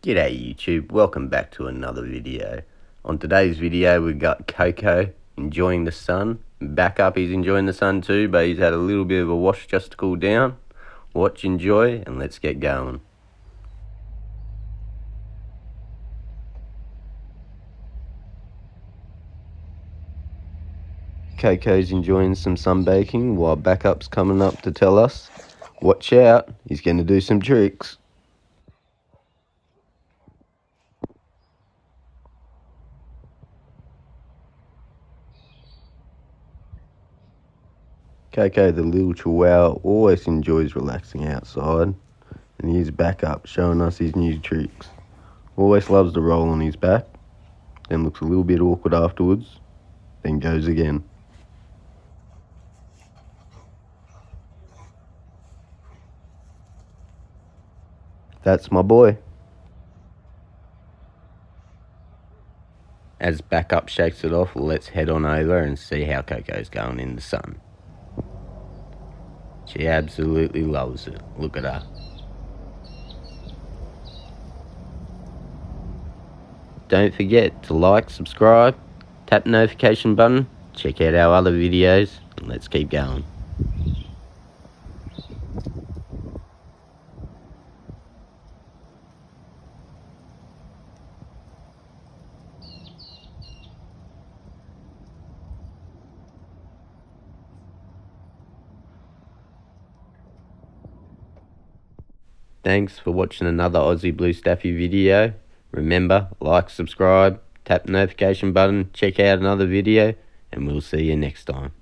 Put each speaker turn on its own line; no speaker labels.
G'day YouTube, welcome back to another video. On today's video we've got Coco enjoying the sun. Back up, he's enjoying the sun too, but he's had a little bit of a wash just to cool down. Watch, enjoy, and let's get going. Coco's enjoying some sunbaking while Backup's coming up to tell us, watch out, he's going to do some tricks. Coco, the little chihuahua, always enjoys relaxing outside, and here's Backup showing us his new tricks. Always loves to roll on his back, then looks a little bit awkward afterwards, then goes again. That's my boy. As Backup shakes it off, let's head on over and see how Coco's going in the sun. She absolutely loves it. Look at her. Don't forget to like, subscribe, tap the notification button, check out our other videos, and let's keep going. Thanks for watching another Aussie Blue Staffy video. Remember, like, subscribe, tap the notification button, check out another video, and we'll see you next time.